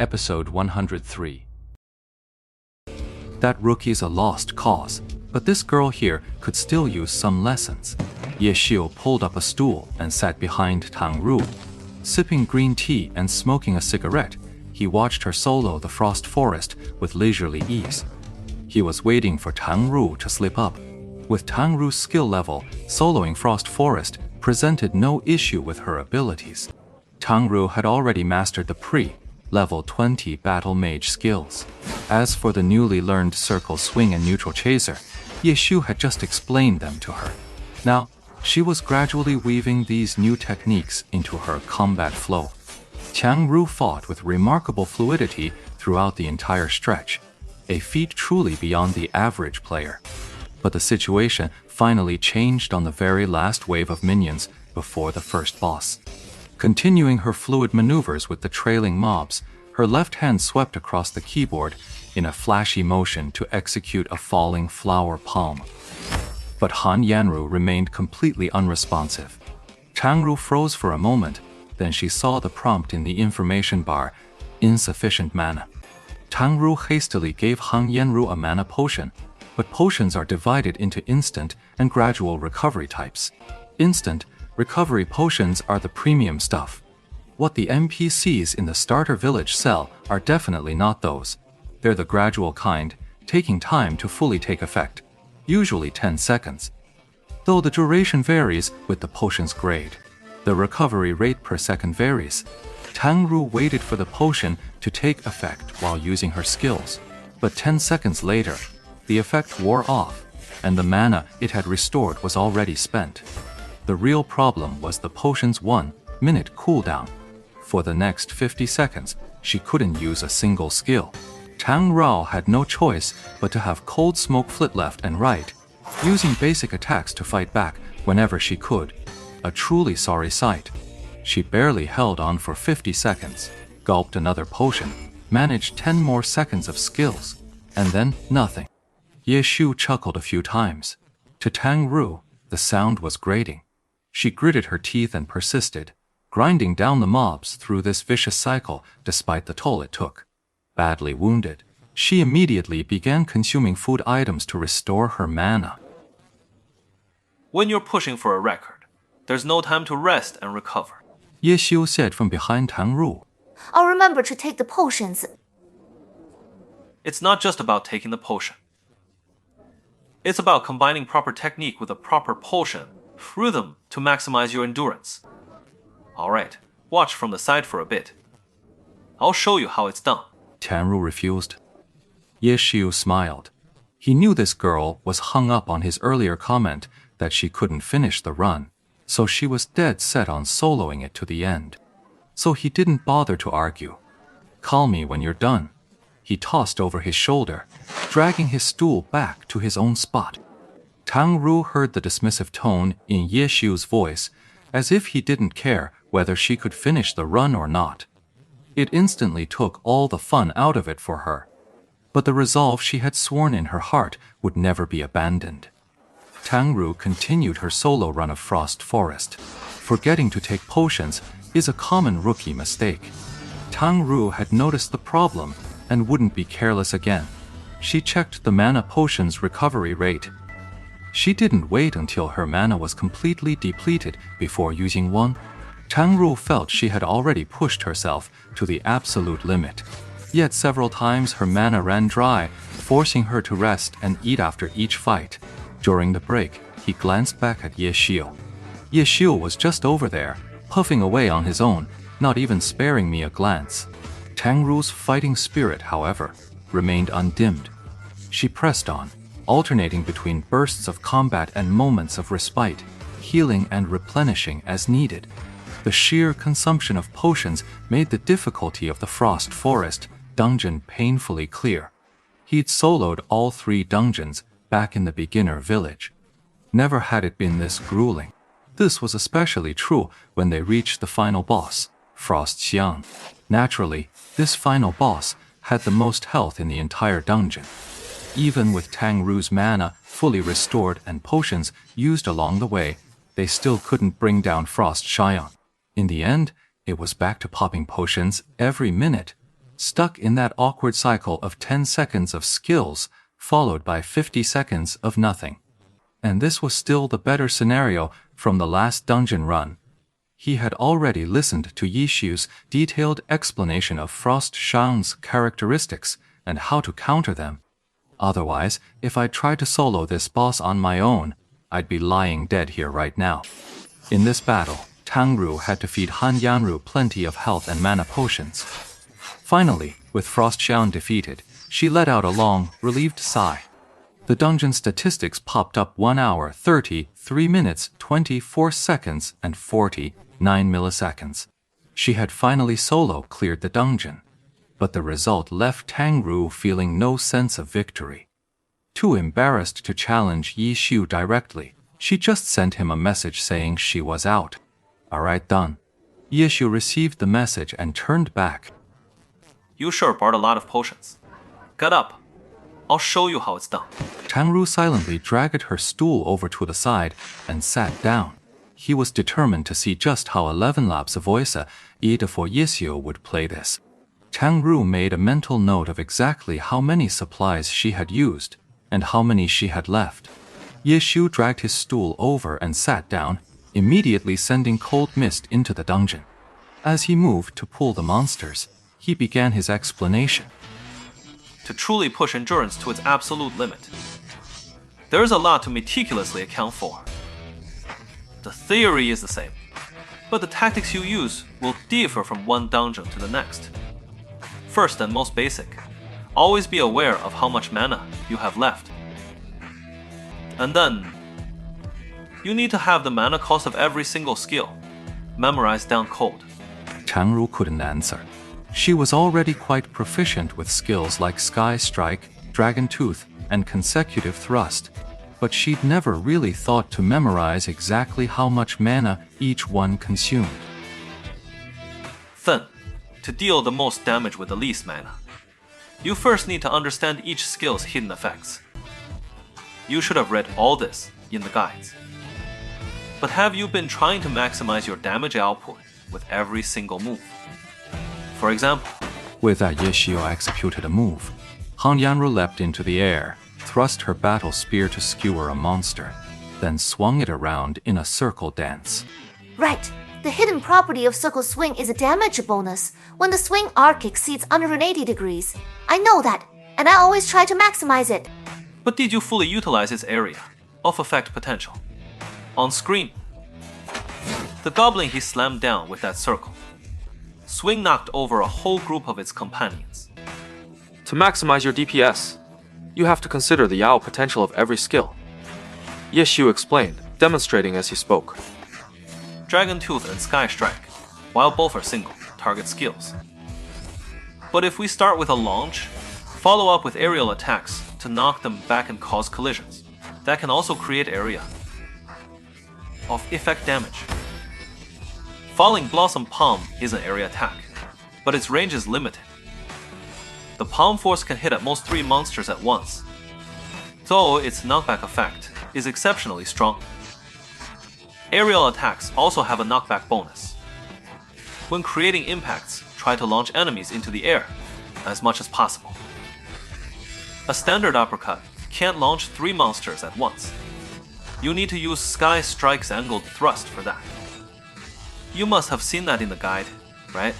Episode 103. That rookie's a lost cause, but this girl here could still use some lessons. Ye Xiu pulled up a stool and sat behind Tang Ru. Sipping green tea and smoking a cigarette, he watched her solo the Frost Forest with leisurely ease. He was waiting for Tang Ru to slip up. With Tang Ru's skill level, soloing Frost Forest presented no issue with her abilities. Tang Ru had already mastered the level 20 Battle Mage skills. As for the newly learned Circle Swing and Neutral Chaser, Ye Xiu had just explained them to her. Now, she was gradually weaving these new techniques into her combat flow. Tang Ru fought with remarkable fluidity throughout the entire stretch, a feat truly beyond the average player. But the situation finally changed on the very last wave of minions before the first boss. Continuing her fluid maneuvers with the trailing mobs, her left hand swept across the keyboard in a flashy motion to execute a falling flower palm. But Han Yanru remained completely unresponsive. Tang Ru froze for a moment, then she saw the prompt in the information bar, insufficient mana. Tang Ru hastily gave Han Yanru a mana potion, but potions are divided into instant and gradual recovery types. Instant recovery potions are the premium stuff. What the NPCs in the starter village sell are definitely not those. They're the gradual kind, taking time to fully take effect, usually 10 seconds. Though the duration varies with the potion's grade, the recovery rate per second varies. Tang Ru waited for the potion to take effect while using her skills, but 10 seconds later, the effect wore off, and the mana it had restored was already spent. The real problem was the potion's 1-minute cooldown. For the next 50 seconds, she couldn't use a single skill. Tang Rao had no choice but to have cold smoke flit left and right, using basic attacks to fight back whenever she could. A truly sorry sight. She barely held on for 50 seconds, gulped another potion, managed 10 more seconds of skills, and then nothing. Ye Xiu chuckled a few times. To Tang Ru, the sound was grating. She gritted her teeth and persisted, grinding down the mobs through this vicious cycle despite the toll it took. Badly wounded, she immediately began consuming food items to restore her mana. When you're pushing for a record, there's no time to rest and recover. Ye Xiu said from behind Tang Ru. I'll remember to take the potions. It's not just about taking the potion. It's about combining proper technique with a proper potion, rhythm to maximize your endurance. Alright, watch from the side for a bit. I'll show you how it's done. Tang Ru refused. Ye Xiu smiled. He knew this girl was hung up on his earlier comment that she couldn't finish the run, so she was dead set on soloing it to the end. So he didn't bother to argue. Call me when you're done. He tossed over his shoulder, dragging his stool back to his own spot. Tang Ru heard the dismissive tone in Ye Xiu's voice, as if he didn't care whether she could finish the run or not. It instantly took all the fun out of it for her. But the resolve she had sworn in her heart would never be abandoned. Tang Ru continued her solo run of Frost Forest. Forgetting to take potions is a common rookie mistake. Tang Ru had noticed the problem and wouldn't be careless again. She checked the mana potion's recovery rate. She didn't wait until her mana was completely depleted before using one. Tang Ru felt she had already pushed herself to the absolute limit. Yet several times her mana ran dry, forcing her to rest and eat after each fight. During the break, he glanced back at Ye Xiu. Ye Xiu was just over there, puffing away on his own, not even sparing me a glance. Tang Ru's fighting spirit, however, remained undimmed. She pressed on, alternating between bursts of combat and moments of respite, healing and replenishing as needed. The sheer consumption of potions made the difficulty of the Frost Forest dungeon painfully clear. He'd soloed all 3 dungeons back in the beginner village. Never had it been this grueling. This was especially true when they reached the final boss, Frost Xiang. Naturally, this final boss had the most health in the entire dungeon. Even with Tang Ru's mana fully restored and potions used along the way, they still couldn't bring down Frost Xiang. In the end, it was back to popping potions every minute. stuck in that awkward cycle of 10 seconds of skills followed by 50 seconds of nothing. And this was still the better scenario from the last dungeon run. He had already listened to Yi Xiu's detailed explanation of Frost Shang's characteristics and how to counter them. Otherwise, if I tried to solo this boss on my own, I'd be lying dead here right now. In this battle, Tang Ru had to feed Han Yanru plenty of health and mana potions. Finally, with Frost Shang defeated, she let out a long, relieved sigh. The dungeon statistics popped up 1 hour, 33 minutes, 24 seconds, and 49 milliseconds. She had finally solo cleared the dungeon. But the result left Tang Ru feeling no sense of victory. Too embarrassed to challenge Yi Xiu directly, she just sent him a message saying she was out. Alright, done. Yi Xiu received the message and turned back. You sure bought a lot of potions. Get up. I'll show you how it's done. Tang Ru silently dragged her stool over to the side and sat down. He was determined to see just how 11 Labs voice Ida for Yi Xiu would play this. Tang Ru made a mental note of exactly how many supplies she had used and how many she had left. Yi Xiu dragged his stool over and sat down, immediately sending cold mist into the dungeon. As he moved to pull the monsters, he began his explanation. To truly push endurance to its absolute limit, there is a lot to meticulously account for. The theory is the same, but the tactics you use will differ from one dungeon to the next. First and most basic, always be aware of how much mana you have left. And then, you need to have the mana cost of every single skill memorized down cold. Tang Ru couldn't answer. She was already quite proficient with skills like Sky Strike, Dragon Tooth, and Consecutive Thrust, but she'd never really thought to memorize exactly how much mana each one consumed. Then, to deal the most damage with the least mana, you first need to understand each skill's hidden effects. You should have read all this in the guides. But have you been trying to maximize your damage output with every single move? For example, with that, Yi Xiu executed a move. Han Yanru leapt into the air, thrust her battle spear to skewer a monster, then swung it around in a circle dance. Right. The hidden property of Circle Swing is a damage bonus when the swing arc exceeds 180 degrees. I know that, and I always try to maximize it. but did you fully utilize its area of effect potential? On screen, the goblin he slammed down with that circle. Swing knocked over a whole group of its companions. To maximize your DPS, you have to consider the Yao potential of every skill. Ye Xiu explained, demonstrating as he spoke. Dragon Tooth and Sky Strike, while both are single, target skills. But if we start with a launch, follow up with aerial attacks to knock them back and cause collisions, that can also create area of effect damage. Falling Blossom Palm is an area attack, but its range is limited. The Palm Force can hit at most 3 monsters at once, though its knockback effect is exceptionally strong. Aerial attacks also have a knockback bonus. When creating impacts, try to launch enemies into the air as much as possible. A standard uppercut can't launch 3 monsters at once. You need to use Sky Strike's angled thrust for that. You must have seen that in the guide, right?